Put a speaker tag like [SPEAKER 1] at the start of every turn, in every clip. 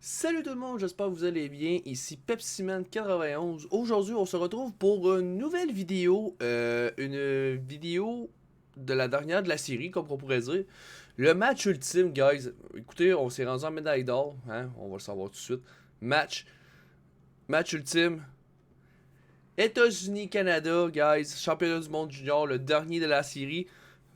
[SPEAKER 1] Salut tout le monde, j'espère que vous allez bien, ici PepsiMan91. Aujourd'hui, on se retrouve pour une nouvelle vidéo, une vidéo de la dernière de la série, comme on pourrait dire. Le match ultime, guys. Écoutez, on s'est rendu en médaille d'or, hein, on va le savoir tout de suite. Match ultime. États-Unis-Canada, guys, championnat du monde junior, le dernier de la série.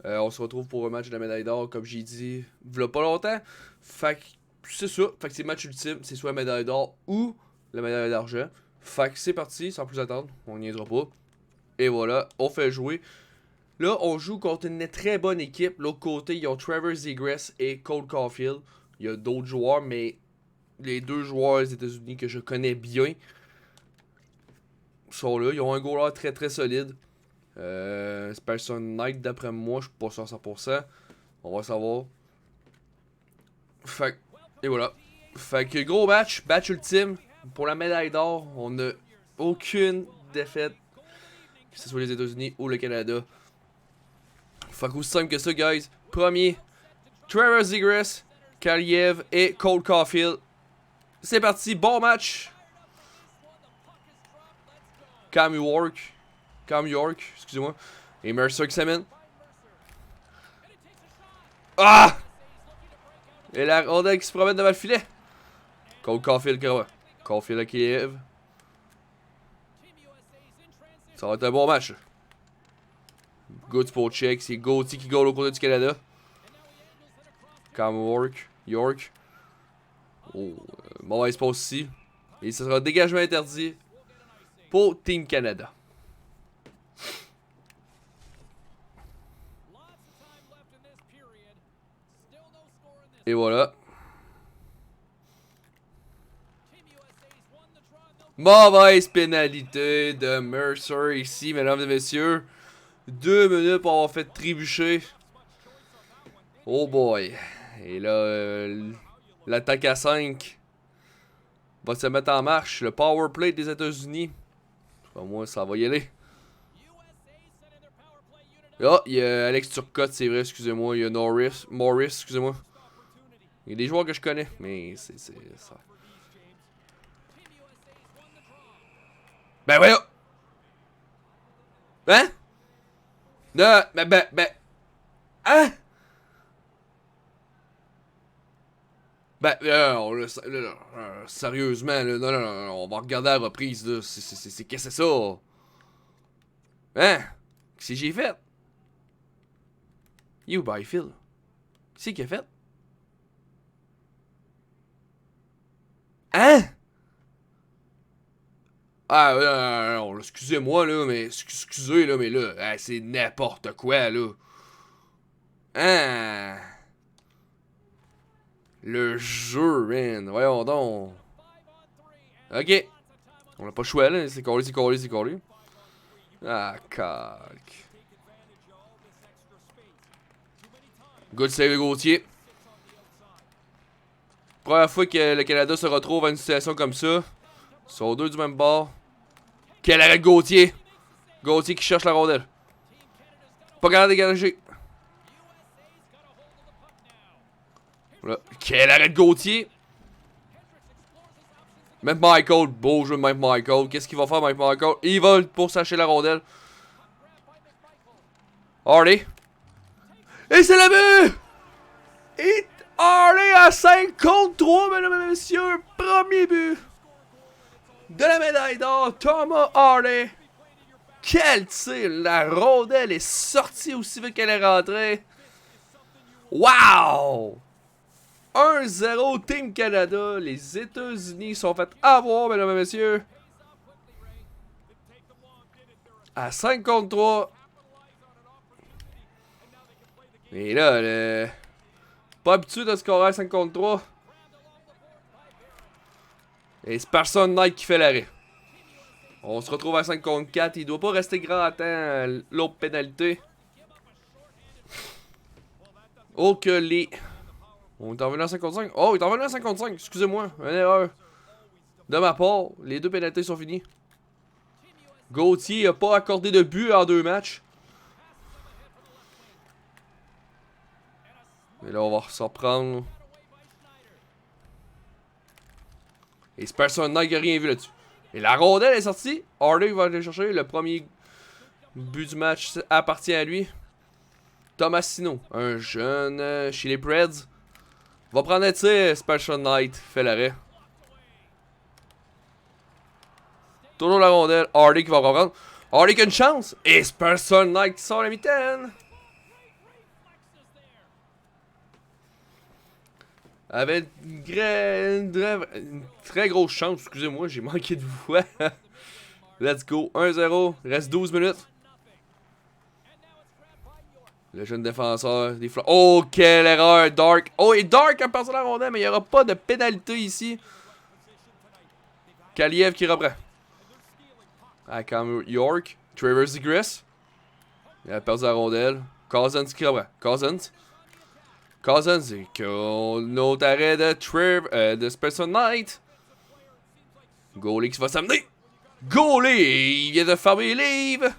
[SPEAKER 1] On se retrouve pour un match de la médaille d'or, comme j'ai dit, v'là pas longtemps. Fait que c'est ça. Fait que c'est match ultime, c'est soit la médaille d'or ou la médaille d'argent. Fait que c'est parti, sans plus attendre, on n'y pas. Et voilà, on fait jouer. Là, on joue contre une très bonne équipe. L'autre côté, ils ont Trevor Zegras et Cole Caulfield. Il y a d'autres joueurs, mais les deux joueurs des États-Unis que je connais bien sont là. Ils ont un goaler très très solide. Spencer Knight, d'après moi, je suis pas sûr à 100%. On va savoir. Fait et voilà. Fait que gros match ultime. Pour la médaille d'or, on n'a aucune défaite. Que ce soit les États-Unis ou le Canada. Fait qu'aussi simple que ça, guys. Premier, Trevor Zegras, Kaliev et Cole Caulfield. C'est parti, bon match. Cam York, excusez-moi. Et Mercer qui s'amène. Ah! Et la rondelle qui se promène devant le filet. Cole Caulfield qui va. Caulfield à Kiev. Ça va être un bon match. Good pour check. C'est Gauthier qui goal au côté du Canada. Cam York. Oh, mauvaise passe ici. Et ce sera dégagement interdit pour Team Canada. Et voilà. Mauvaise pénalité de Mercer ici, mesdames et messieurs. 2 minutes pour avoir fait trébucher. Oh boy. Et là, l'attaque à 5 va se mettre en marche. Le power play des États-Unis. Pour moi, ça va y aller. Ah, il y a Alex Turcotte, c'est vrai, excusez-moi. Il y a Morris, excusez-moi. Il y a des joueurs que je connais, mais c'est ça. Ben voyons! Hein? Non, hein? Sérieusement, là, non, on va regarder la reprise, là. Qu'est-ce que c'est ça? Hein? Qu'est-ce que j'ai fait? You Byfield. Qu'est-ce qu'il a fait? Hein? Ah, non, excusez-moi, là, mais excusez, là, mais là, c'est n'importe quoi, là. Hein? Le jeu, man. Voyons donc. Ok. On n'a pas le choix, là. C'est collé. Ah, calque. Good save de Gauthier. Première fois que le Canada se retrouve à une situation comme ça. Ils sont deux du même bord. Quel arrêt de Gauthier. Gauthier qui cherche la rondelle. Pas capable de dégager. Voilà. Quel arrêt de Gauthier. Même Michael. Beau jeu de même Michael. Qu'est-ce qu'il va faire, Mike Michael? Il va pour sacher la rondelle. Harley. Et c'est le but! Et Harley à 5 contre 3, mesdames et messieurs. Premier but de la médaille d'or. Thomas Harley. Quel tir! La rondelle est sortie aussi vite qu'elle est rentrée. Wow! 1-0 Team Canada. Les États-Unis sont fait avoir, mesdames et messieurs. À 5 contre 3. Et là, pas habitué de scorer à 5 contre 3. Et c'est personne Knight qui fait l'arrêt. On se retrouve à 5 contre 4. Il doit pas rester grand temps l'autre pénalité. Oh que les... On est revenu à 5 contre 5. Oh, il est revenu à 5 contre 5. Excusez-moi, une erreur. De ma part, les deux pénalités sont finies. Gauthier n'a pas accordé de but en 2 matchs. Et là, on va s'en reprendre. Et Spencer Knight n'a rien vu là-dessus. Et la rondelle est sortie. Hardy va aller chercher. Le premier but du match appartient à lui. Tomasino, un jeune chez les Preds. Va prendre un tir. Spencer Knight fait l'arrêt. Toujours la rondelle. Hardy qui va reprendre. Hardy qui a une chance. Et Spencer Knight qui sort la mitaine. Avait une très grosse chance. Excusez-moi, j'ai manqué de voix. Let's go. 1-0. Reste 12 minutes. Le jeune défenseur des Flames. Oh, quelle erreur, Dark. Oh, et Dark a perdu la rondelle, mais il n'y aura pas de pénalité ici. Kaliev qui reprend. À Cam York. Trevor Zegras. Il a perdu la rondelle. Cousins qui reprend. Cousins. Cousins. Et un autre arrêt de Spencer Knight. Goalie qui va s'amener. Goalie! Il vient de fermer les livres.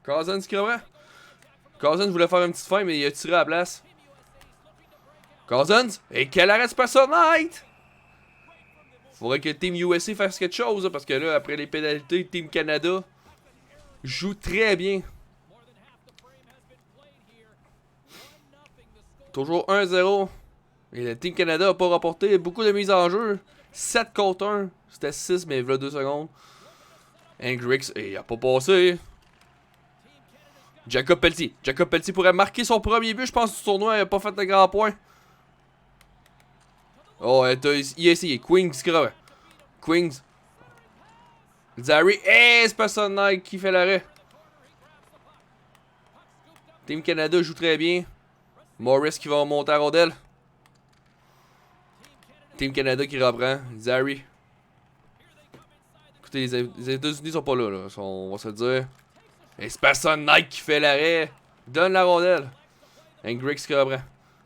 [SPEAKER 1] Cousins qui reprend. Cousins voulait faire une petite fin, mais il a tiré à la place. Cousins. Et quel arrêt de Spencer Knight! Faudrait que Team USA fasse quelque chose, parce que là, après les pénalités, Team Canada joue très bien. Toujours 1-0. Et le Team Canada n'a pas rapporté beaucoup de mises en jeu. 7 contre 1. C'était 6, mais il y a 2 secondes. Hendricks, et il a pas passé. Jacob Pelletier. Jacob Pelletier pourrait marquer son premier but, je pense, du tournoi. Il n'a pas fait de grand point. Oh, il a essayé. Queens qui revient. Queens. Zary. Et Spencer Knight qui fait l'arrêt. Team Canada joue très bien. Morris qui va remonter à rondelle. Team Canada qui reprend. Zary. Écoutez, les États-Unis sont pas là, on va se le dire. Et Spencer Knight qui fait l'arrêt. Donne la rondelle. Hendricks qui reprend.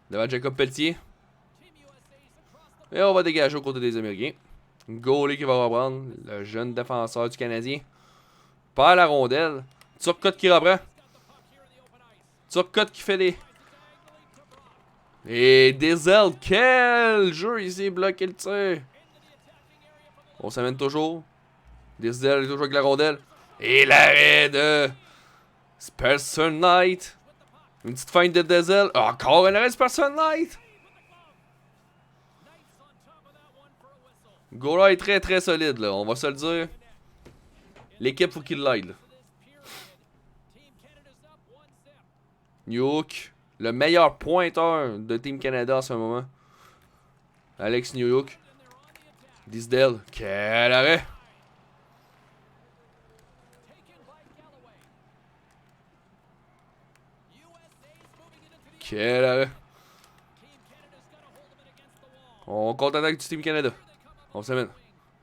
[SPEAKER 1] Devant Jacob Pelletier. Et on va dégager aux côtés des Américains. Goalie qui va reprendre. Le jeune défenseur du Canadien. Perd la rondelle. Turcotte qui reprend. Turcotte qui fait des... Et Diesel. Quel jeu ici. Bloqué le tir. On s'amène toujours. Diesel est toujours avec la rondelle. Et l'arrêt de Spencer Knight. Une petite feinte de Diesel. Encore un arrêt de Spencer Knight. Gola est très très solide là, on va se le dire. L'équipe faut qu'il l'aide. Newhook, le meilleur pointeur de Team Canada en ce moment. Alex Newhook. Disdale, quel arrêt. Quel arrêt. On contre-attaque du Team Canada. On s'amène.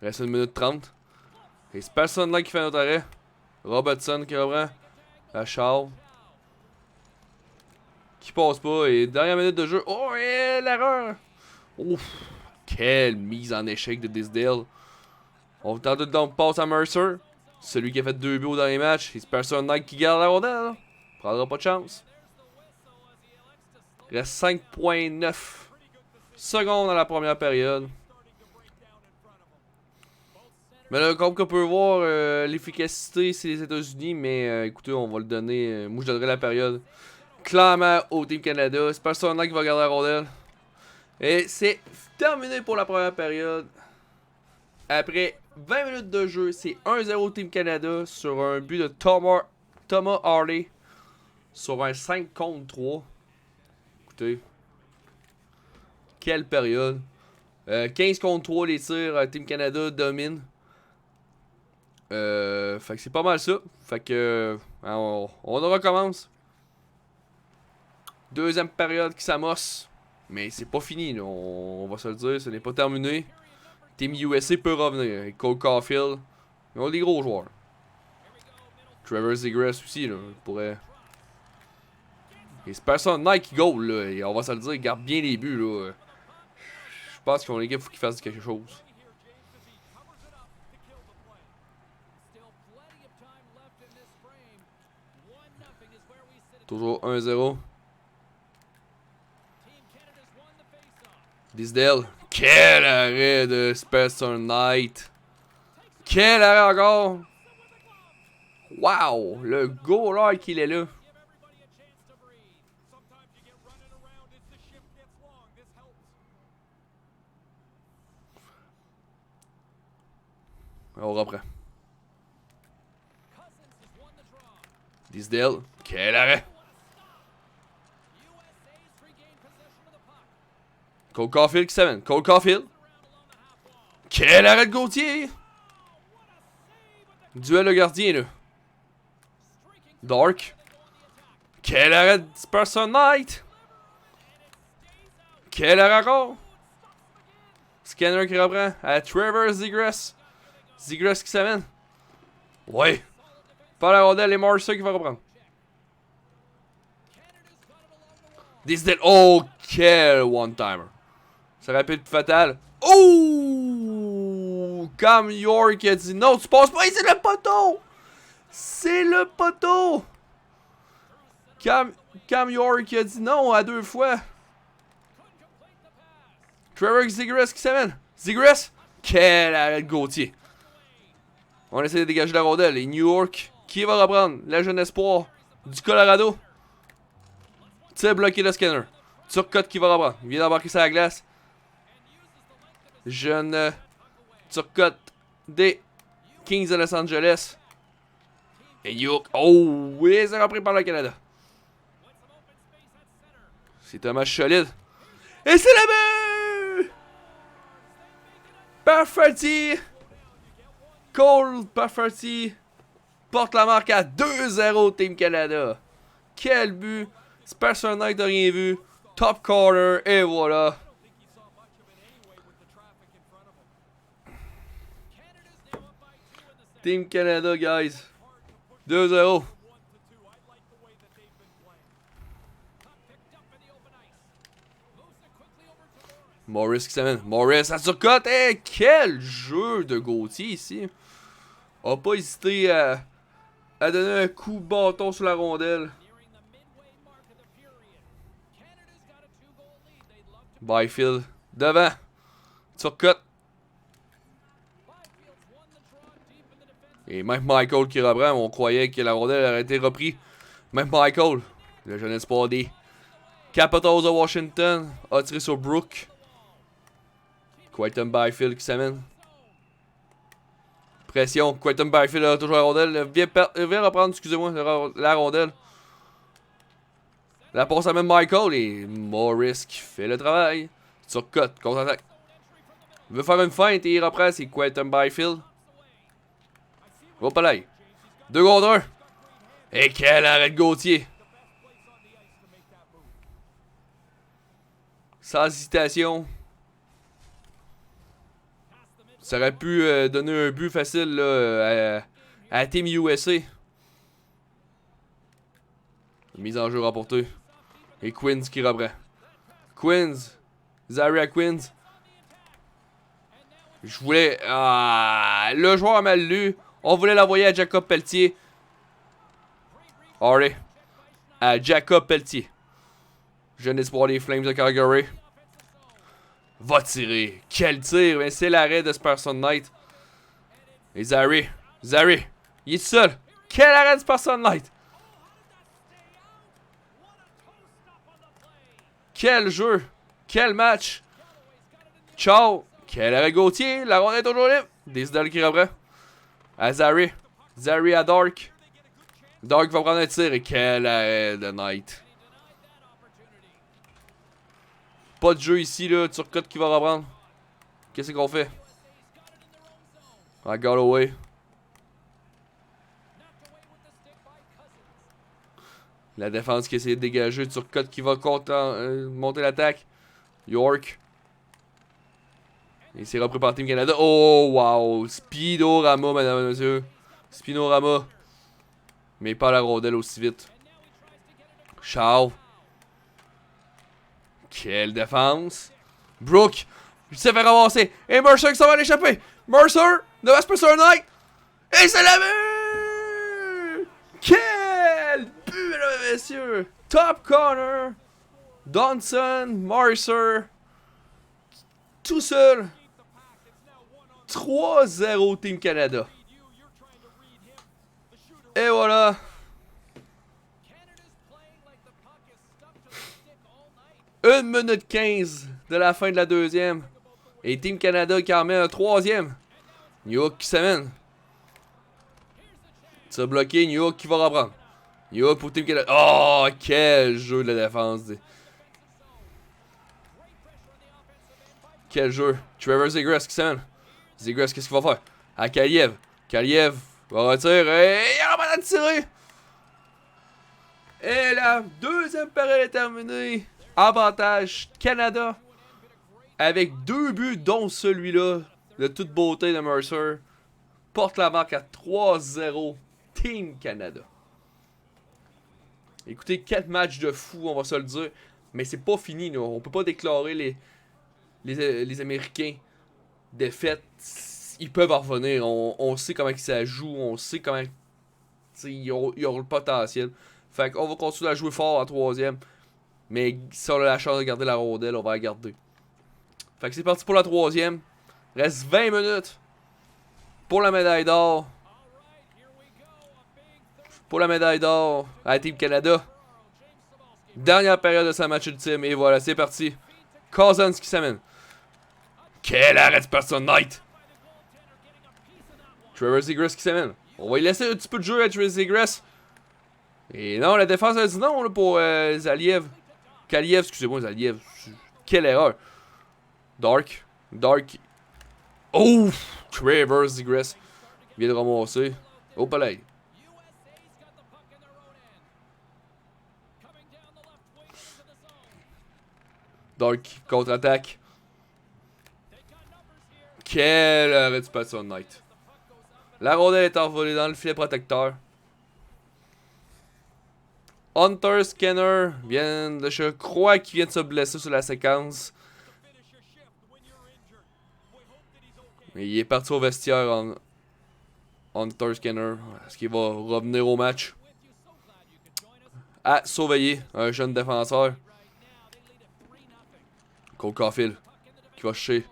[SPEAKER 1] Il reste 1 minute 30. Et c'est personne là qui fait notre arrêt. Robertson qui reprend. La Charles. Qui passe pas. Et dernière minute de jeu. Oh, et l'erreur. Ouf. Quelle mise en échec de Disdale. On tente de passe à Mercer. Celui qui a fait 2 buts dans les matchs. Et c'est personne là qui garde la rondelle. Prendra pas de chance. Il reste 5.9 secondes dans la première période. Mais là, comme qu'on peut voir, l'efficacité, c'est les États-Unis. Mais écoutez, on va le donner. Moi, je donnerai la période clairement au Team Canada. C'est personne là qui va garder la rondelle. Et c'est terminé pour la première période. Après 20 minutes de jeu, c'est 1-0 Team Canada sur un but de Thomas Hardy. Sur un 5 contre 3. Écoutez. Quelle période. 15 contre 3 les tirs. Team Canada domine. Fait que c'est pas mal ça. Fait que on recommence. Deuxième période qui s'amorce. Mais c'est pas fini, là. On va se le dire, ce n'est pas terminé. Team USA peut revenir. Et Cole Caulfield. Ils ont des gros joueurs. Trevor Zegras aussi, là. Il pourrait. Et c'est personne Nike qui goal, là. Et on va se le dire, il garde bien les buts, là. Je pense qu'on l'équipe, faut qu'il fasse quelque chose. Toujours 1-0. Disdale. Quel arrêt de Spencer Knight. Quel arrêt encore. Wow, le goaler qu'il est là. On reprend. Disdale, quel arrêt. Cole Caulfield qui s'amène. Cole Caulfield. Quel arrêt de Gauthier. Duel de gardien là. Dark. Quel arrêt de Spencer Knight. Quel arrêt encore. Scanner qui reprend à Trevor Zegras. Zegras qui s'amène. Ouais. Pas la rondelle et Marcer qui va reprendre. Disdale. Oh, quel one-timer. Ça aurait pu être fatal. Oh! Cam York a dit non, tu passes pas. C'est le poteau! C'est le poteau! Cam York a dit non à 2 fois. Trevor Zegras qui s'amène. Zegras? Quel arrêt de Gauthier. On essaie de dégager la rondelle. Et New York, qui va reprendre? La jeune espoir du Colorado. Tire bloqué le Scanner. Turcotte qui va reprendre. Il vient d'embarquer sur la glace. Jeune Turcotte des Kings de Los Angeles. Et New York. Oh, oui, c'est repris par le Canada. C'est un match solide. Et c'est le but! Pafferty! Cole Pafferty porte la marque à 2-0 Team Canada. Quel but! Spencer Knight n'a rien vu. Top corner, et voilà. Team Canada, guys. 2-0. Morris qui s'amène. Morris à surcote. Hey, quel jeu de Gauthier ici. A pas hésité à donner un coup de bâton sur la rondelle. Byfield devant. Turcotte. Et même Michael qui reprend. On croyait que la rondelle aurait été reprise. Même Michael, le jeune espoir des Capitals de Washington, a tiré sur Brooke. Quentin Byfield qui s'amène. Pression. Quentin Byfield a toujours la rondelle. Viens reprendre, excusez-moi, la rondelle. La passe à même Michael et Morris qui fait le travail. Turcotte, contre-attaque. Il veut faire une feinte et il reprend, c'est Quentin Byfield. Hop là. 2 contre 1. Et quel arrêt de Gauthier. Sans hésitation. Ça aurait pu donner un but facile là, à Team USA. Mise en jeu rapportée. Et Quins qui reprend. Quins. Zaria Quins. Je voulais... Ah, le joueur a mal lu. On voulait l'envoyer à Jacob Pelletier. Allez. À Jacob Pelletier. Jeune espoir des Flames de Calgary. Va tirer. Quel tir. Mais c'est l'arrêt de Spencer Knight. Et Zary. Zary. Il est seul. Quel arrêt de Spencer Knight. Quel jeu. Quel match. Ciao. Quel arrêt Gauthier. La ronde est toujours libre. Disdale qui reprend. À Zary. Zary à Dark. Dark va prendre un tir. Et quel arrêt de Knight. Pas de jeu ici, là. Turcotte qui va reprendre. Qu'est-ce qu'on fait? I got away. La défense qui essaie de dégager. Turcotte qui va monter l'attaque. York. Et c'est repris par Team Canada. Oh, wow. Speedorama, mesdames et messieurs. Speedorama. Mais pas la rondelle aussi vite. Ciao. Quelle défense. Brooke. Il s'est fait ramasser. Et Mercer qui s'en va l'échapper. Mercer. De Spencer Knight. Et c'est la but. Quel but, mesdames et messieurs. Top corner. Donson. Mercer. tout seul. 3-0 Team Canada. Et voilà. Une minute 15 de la fin de la deuxième. Et Team Canada qui en met un troisième. New York qui s'amène. Ça bloqué, New York qui va reprendre. New York pour Team Canada. Oh, quel jeu de la défense. Quel jeu. Trevor Zegras qui s'amène. Zegras, qu'est-ce qu'il va faire? À Kaliev. Kaliev va retirer. Et il a pas de tirer. Et la deuxième période est terminée. Avantage Canada. Avec 2 buts, dont celui-là. De toute beauté de Mercer. Porte la marque à 3-0. Team Canada. Écoutez, quel match de fou, on va se le dire. Mais c'est pas fini, là. On peut pas déclarer les Américains défaites. Ils peuvent en revenir. On sait comment ça joue. On sait comment ils ont le potentiel. Fait qu'on va continuer à jouer fort en troisième. Mais si on a la chance de garder la rondelle, on va la garder. Fait que c'est parti pour la troisième. Reste 20 minutes pour la médaille d'or. Pour la médaille d'or à la Team Canada. Dernière période de sa match ultime. Et voilà, c'est parti. Cousins qui s'amène. Quel arrêt de personne Knight. Trevor Zegras qui s'amène. On va y laisser un petit peu de jeu à Trevor Zegras. Et non, la défense a dit non là, pour Zaliev. Kaliev, excusez-moi, Zaliev. Quelle erreur. Dark. Oh! Trevor Zegras vient de ramasser. Au palais. Dark, contre-attaque. Quel arrêt de Patson Knight. La rondelle est envolée dans le filet protecteur. Hunter Skinner je crois qu'il vient de se blesser sur la séquence. Mais il est parti au vestiaire en Hunter Skinner. Est-ce qu'il va revenir au match? À surveiller, un jeune défenseur. Cole Caulfield qui va chercher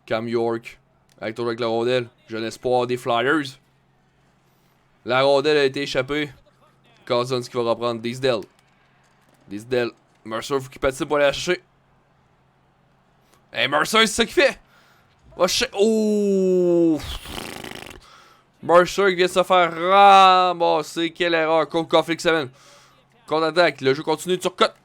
[SPEAKER 1] Cam York. Toujours avec la rondelle. Jeune espoir des Flyers. La rondelle a été échappée. Cousins qui va reprendre Deasdale. Mercer, faut qu'il patine pour aller la chercher. Hey, Mercer, c'est ça qu'il fait. Va chercher. Oh! Mercer qui vient de se faire ramasser. Quelle erreur. Cole Caulfield qui s'amène. Contre-attaque. Le jeu continue de surcote.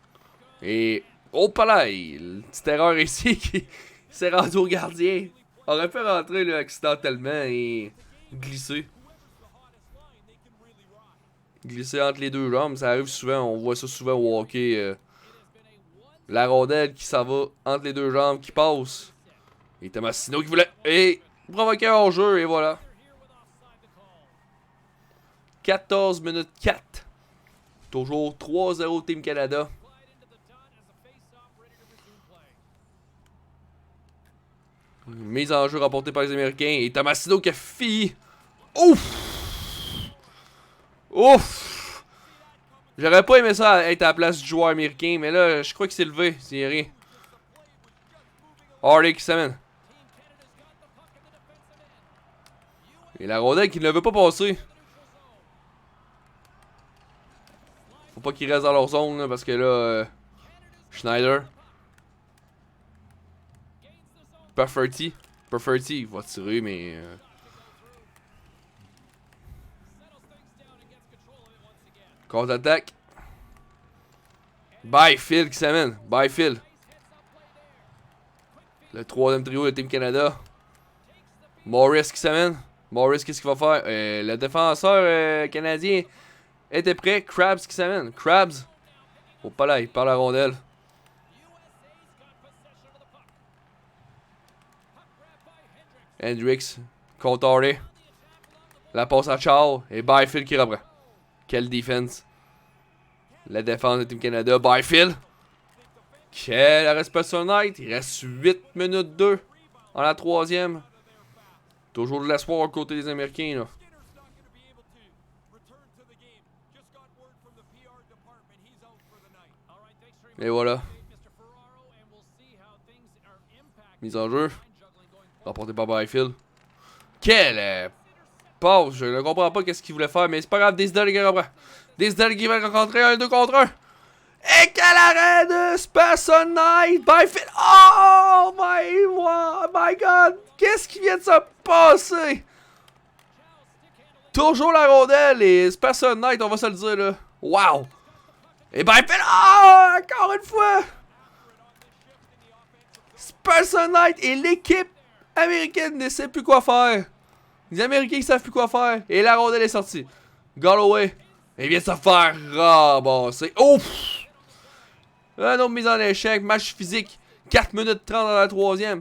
[SPEAKER 1] Et. Oh, pas là. Une petite erreur ici qui s'est rendu au gardien. Aurait pu rentrer là, accidentellement et glisser. Glisser entre les deux jambes, ça arrive souvent, on voit ça souvent au hockey. La rondelle qui s'en va entre les deux jambes, qui passe. Et Tomasino qui voulait. Et provoquer un jeu, et voilà. 14 minutes 4. Toujours 3-0 Team Canada. Mise en jeu rapportée par les Américains. Et Tomasino qui a fini. Ouf! Ouf! J'aurais pas aimé ça être à la place du joueur américain, mais là, je crois qu'il s'est levé. C'est rien. Hardy qui s'amène. Et la rondelle qui ne veut pas passer. Faut pas qu'ils restent dans leur zone, là, parce que là... Schneider. Pafferty, il va tirer, mais... Contre-attaque. Byfield qui s'amène. Byfield. Le troisième trio de Team Canada. Morris qui s'amène. Morris, qu'est-ce qu'il va faire? Le défenseur canadien était prêt. Krabs qui s'amène. Krabs. Oh, pas là, il parle la rondelle. Hendricks. Contre Hardy. La passe à Charles. Et Byfield qui reprend. Quelle défense. La défense de Team Canada. Byfield. Quel arrêt sur Knight. Il reste 8 minutes 2 en la troisième. Toujours de l'espoir à côté des Américains, là. Et voilà. Mise en jeu. Remporté par Byfield. Quelle passe. Je ne comprends pas qu'est-ce qu'il voulait faire, mais c'est pas grave. Desidel qui reprend. Desidel qui va rencontrer un 2 contre 1. Et quel arrêt de Spencer Knight! Byfield! Oh my god! Qu'est-ce qui vient de se passer? Toujours la rondelle et Spencer Knight, on va se le dire là. Wow! Et Byfield! Oh! Encore une fois! Spencer Knight et l'équipe américaine ne sait plus quoi faire. Les Américains ne savent plus quoi faire. Et la rondelle est sortie. Galloway. Il vient de se faire ramasser. Ouf! Un autre mise en échec. Match physique. 4 minutes 30 dans la troisième.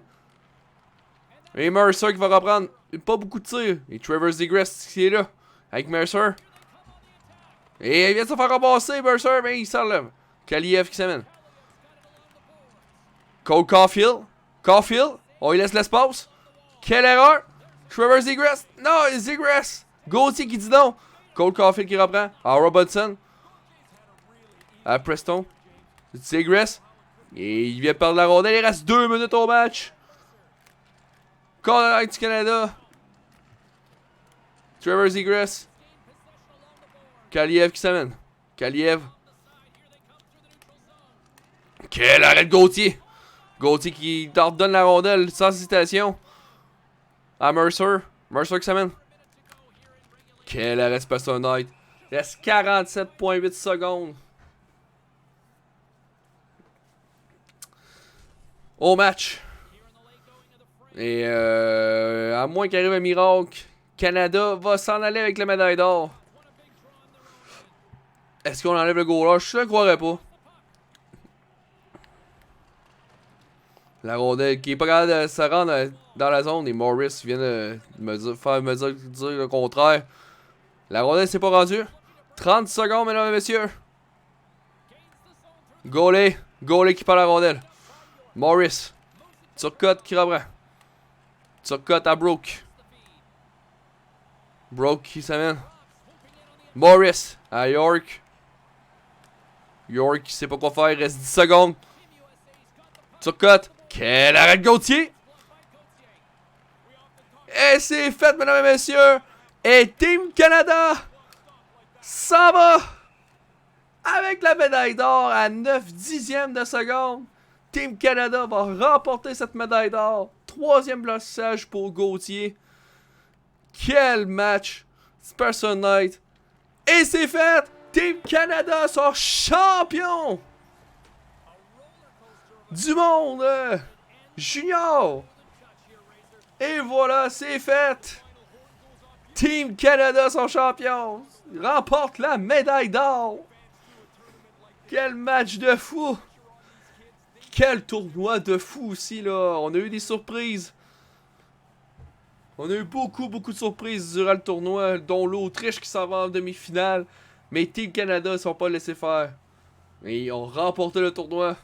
[SPEAKER 1] Et Mercer qui va reprendre. Pas beaucoup de tirs. Et Trevor Zegras qui est là. Avec Mercer. Et il vient de se faire ramasser. Mercer, mais il s'enlève. Kaliev qui s'amène. Cole Caulfield. Caulfield. On lui laisse l'espace. Quelle erreur. Trevor Zegras. Non, Zegras. Gauthier qui dit non. Cole Caulfield qui reprend. À Robertson. À Preston. Zegras. Et il vient de perdre la rondelle. Il reste 2 minutes au match. Corner du Canada. Trevor Zegras. Kaliev qui s'amène. Kaliev. Quel arrêt de Gauthier. Gauthier qui donne la rondelle sans hésitation. À Mercer. Mercer qui s'amène. Quel arrêt de Spencer Knight. Il reste 47,8 secondes. Au match. Et à moins qu'il arrive un miracle, Canada va s'en aller avec la médaille d'or. Est-ce qu'on enlève le goal rush? Je ne croirais pas. La rondelle qui est pas capable de se rendre dans la zone. Et Morris vient de faire me dire le contraire. La rondelle s'est pas rendue. 30 secondes, mesdames et messieurs. Goalie. Goalie qui perd la rondelle. Morris. Turcotte qui reprend. Turcotte à Brook. Brook qui s'amène. Morris à York. York qui sait pas quoi faire. Il reste 10 secondes. Turcotte. Quel arrêt de Gauthier. Et c'est fait, mesdames et messieurs. Et Team Canada s'en va avec la médaille d'or à 9 dixièmes de seconde. Team Canada va remporter cette médaille d'or. 3e blanchissage pour Gauthier. Quel match. Spencer Knight. Et c'est fait. Team Canada sont champions du monde junior. Et voilà, c'est fait. Team Canada sont champions. Ils remportent la médaille d'or. Quel match de fou. Quel tournoi de fou aussi, là. On a eu des surprises. On a eu beaucoup de surprises durant le tournoi, dont l'Autriche qui s'en va en demi-finale. Mais Team Canada ne sont pas laissés faire. Et ils ont remporté le tournoi.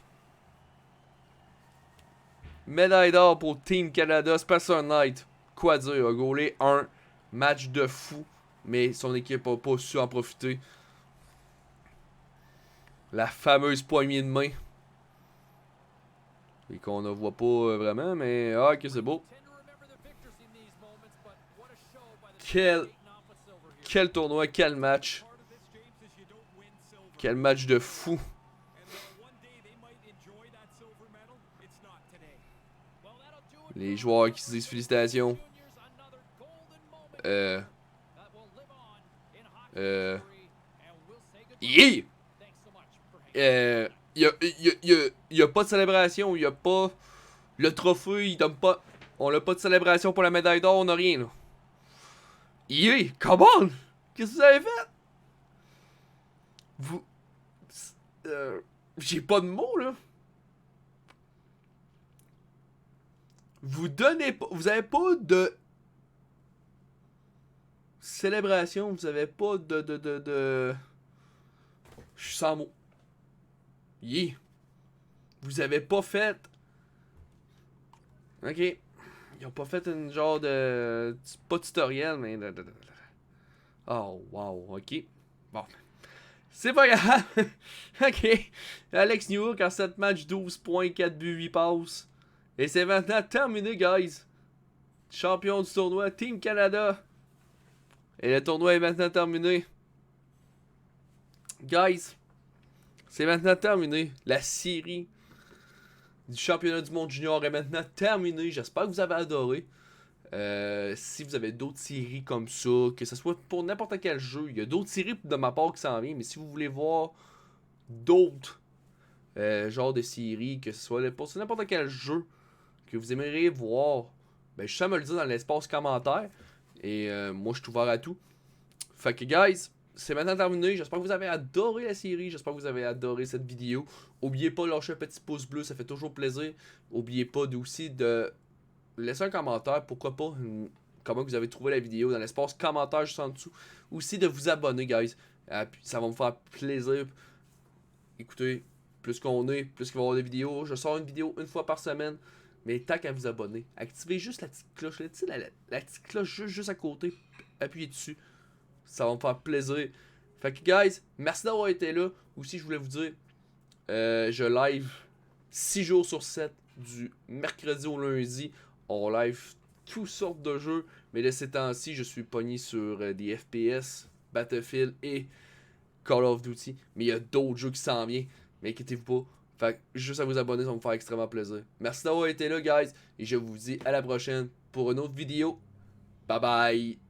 [SPEAKER 1] Médaille d'or pour Team Canada. Spencer Knight. Quoi dire, il a gaulé un match de fou. Mais son équipe n'a pas su en profiter. La fameuse poignée de main. Et qu'on ne voit pas vraiment, mais ah, ok, c'est beau. Quel tournoi, quel match. Quel match de fou. Les joueurs qui se disent félicitations. Yeah! Y a pas de célébration, y a pas le trophée, il donne pas. On a pas de célébration pour la médaille d'or, on a rien là. Yeah! Come on! Qu'est-ce que vous avez fait? Vous. J'ai pas de mots là. Vous donnez pas. Vous avez pas de célébration, vous avez pas de. Je suis sans mots. Yeah. Vous avez pas fait. Ok. Ils ont pas fait une genre de. Pas tutoriel, mais. Oh, wow, ok. Bon. C'est pas grave. Ok. Alex Newhook en 7 matchs, 12 points, 4 buts, 8 passes. Et c'est maintenant terminé, guys. Champion du tournoi, Team Canada. Et le tournoi est maintenant terminé. Guys, c'est maintenant terminé. La série du championnat du monde junior est maintenant terminée. J'espère que vous avez adoré. Si vous avez d'autres séries comme ça, que ce soit pour n'importe quel jeu, il y a d'autres séries de ma part qui s'en viennent, mais si vous voulez voir d'autres genres de séries, que ce soit pour n'importe quel jeu que vous aimeriez voir, ben juste à me le dire dans l'espace commentaire. Et moi je suis ouvert à tout. Fait que guys, c'est maintenant terminé. J'espère que vous avez adoré la série. J'espère que vous avez adoré cette vidéo. Oubliez pas de lâcher un petit pouce bleu, ça fait toujours plaisir. Oubliez pas aussi de laisser un commentaire, pourquoi pas, comment vous avez trouvé la vidéo dans l'espace commentaire juste en dessous. Aussi de vous abonner, guys. Ça va me faire plaisir. Écoutez, plus qu'on est, plus qu'il va y avoir des vidéos. Je sors une vidéo une fois par semaine. Mais tant qu'à vous abonner, activez juste la petite cloche. La petite cloche juste à côté. Appuyez dessus. Ça va me faire plaisir. Fait que, guys, merci d'avoir été là. Aussi, je voulais vous dire, je live 6 jours sur 7, du mercredi au lundi. On live toutes sortes de jeux. Mais de ces temps-ci, je suis pogné sur des FPS, Battlefield et Call of Duty. Mais il y a d'autres jeux qui s'en viennent. Mais inquiétez-vous pas. Fait que juste à vous abonner, ça va me faire extrêmement plaisir. Merci d'avoir été là, guys. Et je vous dis à la prochaine pour une autre vidéo. Bye bye.